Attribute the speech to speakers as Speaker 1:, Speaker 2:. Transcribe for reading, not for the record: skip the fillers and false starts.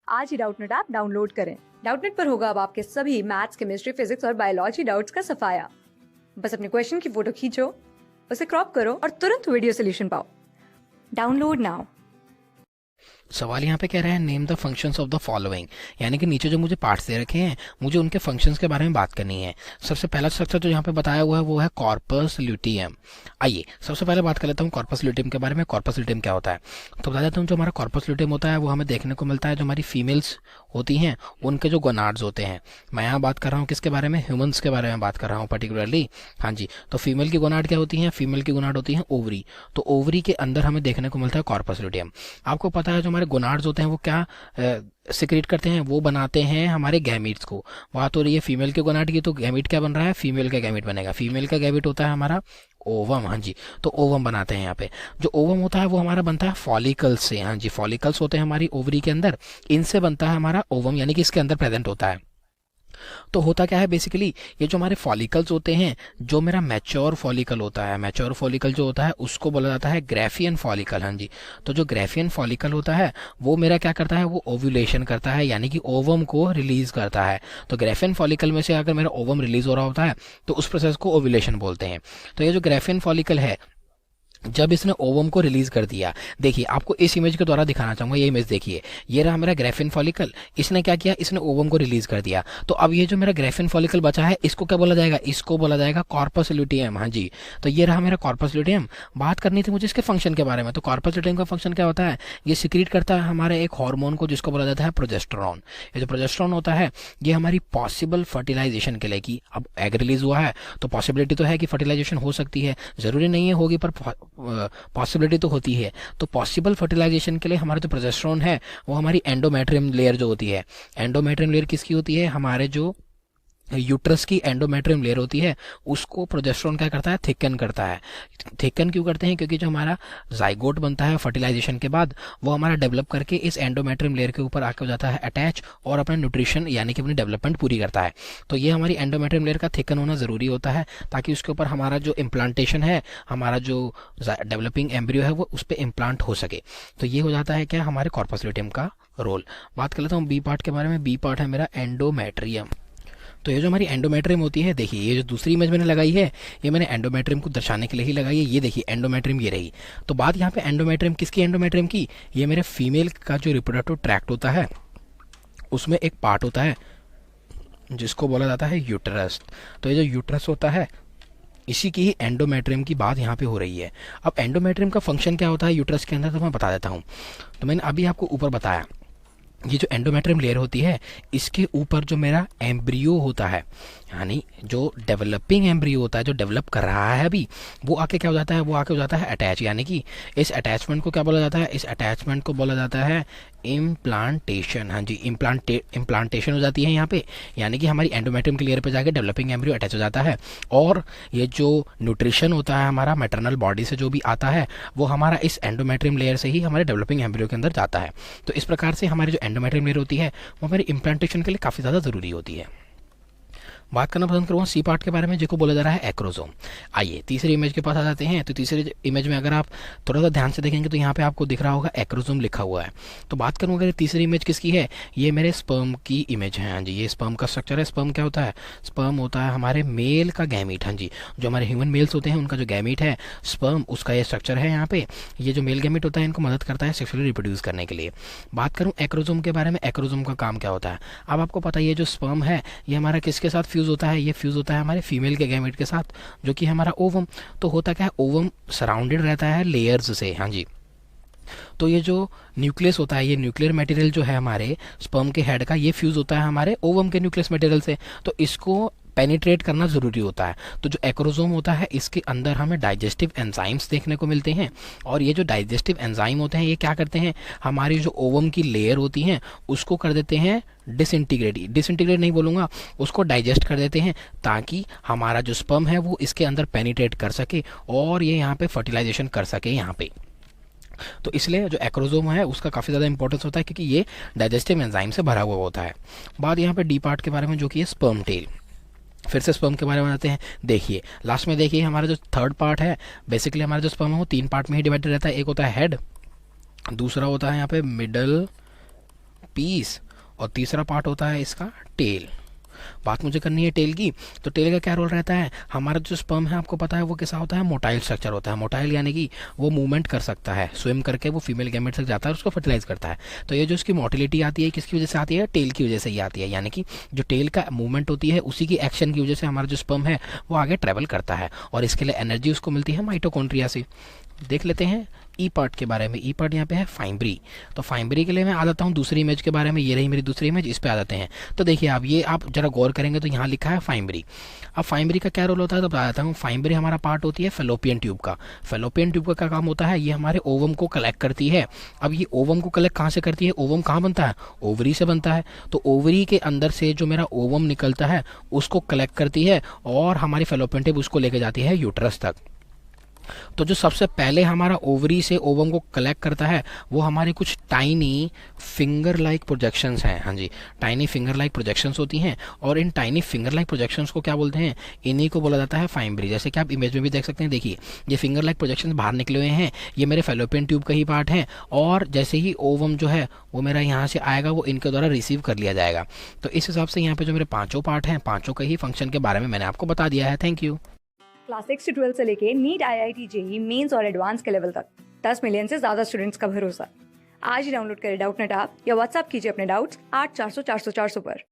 Speaker 1: आज ही Doubtnut app download करें। Doubtnut पर होगा अब आपके सभी मैथ्स, केमिस्ट्री, फिजिक्स और बायोलॉजी डाउट्स का सफाया। बस अपने क्वेश्चन की फोटो खींचो, उसे क्रॉप करो और तुरंत वीडियो सोल्यूशन पाओ। Download now.
Speaker 2: सवाल यहाँ पे कह रहा है name the functions of the following, यानी कि नीचे जो मुझे पार्ट्स दे रखे हैं मुझे उनके फंक्शंस के बारे में बात करनी है। सबसे पहला स्ट्रक्चर जो यहाँ पे बताया हुआ है वो है कॉर्पस ल्यूटियम। आइए सबसे पहले बात कर लेता हूँ कॉर्पस ल्यूटियम के बारे में। कॉर्पस ल्यूटियम क्या होता है तो बता देता हूँ। जो हमारा कॉर्पस ल्यूटियम होता है वो हमें देखने को मिलता है जो हमारी फीमेल्स होती हैं उनके जो गोनाड्स होते हैं। मैं यहाँ बात कर रहा हूँ किसके बारे में, ह्यूमंस के बारे में बात कर रहा हूँ पर्टिकुलरली। हाँ जी, तो फीमेल की गोनाड क्या होती है, फीमेल की गोनाड होती है ओवरी। तो ओवरी के अंदर हमें देखने को मिलता है कॉर्पस ल्यूटियम। आपको पता है जो हमारे गोनाड्स होते हैं वो क्या सिक्रेट करते हैं, वो बनाते हैं हमारे गैमीट्स को। बात हो रही है फीमेल के गोनाड की, तो गैमीट क्या बन रहा है, फीमेल का गैमीट बनेगा। फीमेल का गैमीट होता है हमारा ओवम। हाँ जी, तो ओवम बनाते हैं यहाँ पे। जो ओवम होता है वो हमारा बनता है फॉलिकल्स से। हाँ जी, फॉलिकल्स होते हैं हमारी ओवरी के अंदर, इनसे बनता है हमारा ओवम, यानी कि इसके अंदर प्रेजेंट होता है। तो होता क्या है बेसिकली, ये जो हमारे फॉलिकल्स होते हैं, जो मेरा मैच्योर फॉलिकल होता है, मैच्योर फॉलिकल जो होता है उसको बोला जाता है ग्राफियन फॉलिकल। हाँ जी, तो जो ग्राफियन फॉलिकल होता है वो मेरा क्या करता है, वो ओव्यूलेशन करता है, यानी कि ओवम को रिलीज करता है। तो ग्राफियन फॉलिकल में से अगर मेरा ओवम रिलीज हो रहा होता है तो उस प्रोसेस को ओव्यूलेशन बोलते हैं। तो ये जो ग्राफियन फॉलिकल है जब इसने ओवम को रिलीज कर दिया, देखिए आपको इस इमेज के द्वारा दिखाना चाहूंगा। ये इमेज देखिए, ये रहा मेरा ग्राफिन फॉलिकल। इसने क्या किया, इसने ओवम को रिलीज कर दिया। तो अब ये जो मेरा ग्राफिन फॉलिकल बचा है इसको क्या बोला जाएगा, इसको बोला जाएगा कॉर्पस ल्यूटियम। हाँ जी, तो ये रहा मेरा कॉर्पस ल्यूटियम। बात करनी थी मुझे इसके फंक्शन के बारे में। तो कॉर्पस ल्यूटियम का फंक्शन क्या होता है, ये सिक्रीट करता है हमारे एक हार्मोन को जिसको बोला जाता है प्रोजेस्टेरॉन। ये जो प्रोजेस्टेरॉन होता है ये हमारी पॉसिबल फर्टिलाइजेशन के लिए की, अब एग रिलीज हुआ है तो पॉसिबिलिटी तो है कि फर्टिलाइजेशन हो सकती है, जरूरी नहीं है होगी पर पॉसिबिलिटी तो होती है। तो पॉसिबल फर्टिलाइजेशन के लिए हमारा जो प्रोजेस्टेरॉन है वो हमारी एंडोमेट्रियम लेयर जो होती है, एंडोमेट्रियम लेयर किसकी होती है, हमारे जो यूट्रस की एंडोमेट्रियम लेयर होती है उसको प्रोजेस्टेरॉन क्या करता है, थिकन करता है। थिकन क्यों करते हैं, क्योंकि जो हमारा जाइगोट बनता है फर्टिलाइजेशन के बाद वो हमारा डेवलप करके इस एंडोमेट्रियम लेयर के ऊपर आके हो जाता है अटैच और अपना न्यूट्रिशन यानी कि अपनी डेवलपमेंट पूरी करता है। तो ये हमारी एंडोमेट्रियम लेयर का थिकन होना जरूरी होता है ताकि उसके ऊपर हमारा जो इम्प्लांटेशन है, हमारा जो डेवलपिंग एम्ब्रियो है वो उस पर इम्प्लांट हो सके। तो ये हो जाता है क्या, हमारे कॉर्पस ल्यूटियम का रोल। बात कर लेता हूँ बी पार्ट के बारे में। बी पार्ट है मेरा एंडोमेट्रियम। तो ये जो हमारी एंडोमेट्रियम होती है, देखिए ये जो दूसरी इमेज मैंने लगाई है ये मैंने एंडोमेट्रियम को दर्शाने के लिए ही लगाई है। ये देखिए एंडोमेट्रियम ये रही। तो बात यहाँ पे एंडोमेट्रियम किसकी, एंडोमेट्रियम की, ये मेरे फीमेल का जो रिप्रोडक्टिव ट्रैक्ट होता है उसमें एक पार्ट होता है जिसको बोला जाता है यूटरस। तो ये जो यूटरस होता है इसी की ही एंडोमेट्रियम की बात यहाँ पे हो रही है। अब एंडोमेट्रियम का फंक्शन क्या होता है यूटरस के अंदर, तो मैं बता देता हूँ। तो मैंने अभी आपको ऊपर बताया, ये जो एंडोमेट्रियम लेयर होती है इसके ऊपर जो मेरा एम्ब्रियो होता है, यानी जो डेवलपिंग एम्ब्रियो होता है, जो डेवलप कर रहा है अभी, वो आके क्या हो जाता है, वो आके हो जाता है अटैच। यानी कि इस अटैचमेंट को क्या बोला जाता है, इस अटैचमेंट को बोला जाता है इम्प्लांटेशन। हाँ जी, इम्प्लांटेशन हो जाती है यहाँ पे, यानी कि हमारी एंडोमेट्रियम की लेयर पे जाके डेवलपिंग एम्ब्रियो अटैच हो जाता है। और ये जो न्यूट्रिशन होता है हमारा मैटरनल बॉडी से जो भी आता है वो हमारा इस एंडोमेट्रियम लेयर से ही हमारे डेवलपिंग एम्ब्रियो के अंदर जाता है। तो इस प्रकार से हमारी जो एंडोमेट्रियम लेयर होती है वो हमारी इम्प्लांटेशन के लिए काफ़ी ज़्यादा ज़रूरी होती है। बात करना पसंद करूँगा सी पार्ट के बारे में जिसको बोला जा रहा है एक्रोसोम। आइए तीसरी इमेज के पास आ जाते हैं। तो तीसरी इमेज में अगर आप थोड़ा सा ध्यान से देखेंगे तो यहाँ पे आपको दिख रहा होगा एक्रोसोम लिखा हुआ है। तो बात करूँ अगर तीसरी इमेज किसकी है, ये मेरे स्पर्म की इमेज है। हाँ जी, ये स्पर्म का स्ट्रक्चर है। स्पर्म क्या होता है, स्पर्म होता है हमारे मेल का गैमीट। हाँ जी, जो हमारे ह्यूमन मेल्स होते हैं उनका जो गैमीट है स्पर्म, उसका ये स्ट्रक्चर है यहाँ पे। ये जो मेल गैमीट होता है इनको मदद करता है सेक्सुअली रिप्रोड्यूस करने के लिए। बात करूँ एक्रोसोम के बारे में, एक्रोसोम का काम क्या होता है। अब आपको पता है ये जो स्पर्म है ये हमारा किसके साथ फ्यूज होता है, ये फ्यूज होता है हमारे फीमेल के गैमेट के साथ जो कि हमारा ओवम। तो होता क्या है, ओवम सराउंडेड रहता है लेयर्स से। हाँ जी, तो ये जो न्यूक्लियस होता है, ये न्यूक्लियर मटेरियल जो है हमारे स्पर्म के हेड का, ये फ्यूज होता है हमारे ओवम के न्यूक्लियस मटेरियल से। तो इसको पेनिट्रेट करना जरूरी होता है। तो जो एक्रोसोम होता है इसके अंदर हमें डाइजेस्टिव एंजाइम्स देखने को मिलते हैं। और ये जो डाइजेस्टिव एंजाइम होते हैं ये क्या करते हैं, हमारी जो ओवम की लेयर होती हैं उसको कर देते हैं डिसइंटीग्रेट। डिसइंटीग्रेट नहीं बोलूँगा, उसको डाइजेस्ट कर देते हैं ताकि हमारा जो स्पर्म है वो इसके अंदर पेनिट्रेट कर सके और ये यहाँ पे फर्टिलाइजेशन कर सके यहाँ पे। तो इसलिए जो एक्रोसोम है उसका काफ़ी ज़्यादा इंपॉर्टेंस होता है क्योंकि ये डाइजेस्टिव एंजाइम से भरा हुआ होता है। बात यहाँ पे डी पार्ट के बारे में जो कि है स्पर्म टेल। फिर से स्पर्म के बारे में आते हैं। देखिए लास्ट में देखिए हमारा जो थर्ड पार्ट है, बेसिकली हमारा जो स्पर्म है वो तीन पार्ट में ही डिवाइडेड रहता है। एक होता है हेड, दूसरा होता है यहाँ पे मिडल पीस, और तीसरा पार्ट होता है इसका टेल। बात मुझे करनी है टेल की, तो टेल का क्या रोल रहता है? हमारा जो स्पर्म है आपको पता है वो कैसा होता है, मोटाइल स्ट्रक्चर होता है। मोटाइल यानी कि वो मूवमेंट कर सकता है, स्विम करके वो फीमेल गैमेट तक जाता है और उसको फर्टिलाइज करता है। तो ये जो इसकी मोटिलिटी आती है किसकी वजह से आती है? टेल की वजह से ही आती है। यानी कि जो टेल का मूवमेंट होती है उसी की एक्शन की वजह से हमारा जो स्पर्म है वो आगे ट्रेवल करता है, और इसके लिए एनर्जी उसको मिलती है माइटोकॉन्ड्रिया से। देख लेते हैं ई पार्ट के बारे में। ई पार्ट यहाँ पे है फाइम्ब्री। तो फाइम्ब्री के लिए मैं आ जाता हूँ दूसरी इमेज के बारे में। ये रही मेरी दूसरी इमेज, इस पे आ जाते हैं। तो देखिए आप ये आप जरा गौर करेंगे तो यहाँ लिखा है फाइम्ब्री। अब फाइम्ब्री का क्या रोल होता है तो बता देता हूँ। फाइम्ब्री हमारा पार्ट होती है फेलोपियन ट्यूब का। फेलोपियन ट्यूब का क्या काम होता है? ये हमारे ओवम को कलेक्ट करती है। अब ये ओवम को कलेक्ट कहाँ से करती है? ओवम कहाँ बनता है? ओवरी से बनता है। तो ओवरी के अंदर से जो मेरा ओवम निकलता है उसको कलेक्ट करती है और हमारी फेलोपियन ट्यूब उसको लेके जाती है यूट्रस तक। तो जो सबसे पहले हमारा ओवरी से ओवम को कलेक्ट करता है वो हमारे कुछ टाइनी फिंगर लाइक प्रोजेक्शंस हैं। हाँ जी, टाइनी फिंगर लाइक प्रोजेक्शंस होती हैं, और इन टाइनी फिंगर लाइक प्रोजेक्शंस को क्या बोलते हैं? इन्हीं को बोला जाता है फाइम्ब्री। जैसे कि आप इमेज में भी देख सकते हैं, देखिए ये फिंगर लाइक प्रोजेक्शंस बाहर निकले हुए हैं, ये मेरे फेलोपियन ट्यूब का ही पार्ट है, और जैसे ही ओवम जो है वो मेरा यहाँ से आएगा वो इनके द्वारा रिसीव कर लिया जाएगा। तो इस हिसाब से यहाँ पे जो मेरे पांचों पार्ट हैं, पांचों के ही फंक्शन के बारे में मैंने आपको बता दिया है। Thank you.
Speaker 1: क्लास 6 से 12 से लेके नीट, IIT, जेई मेंस और एडवांस के लेवल तक 10 मिलियन से ज्यादा स्टूडेंट्स का भरोसा। आज ही डाउनलोड करें डाउटनेट ऐप या व्हाट्सएप कीजिए अपने डाउट्स 8400 400 400 पर।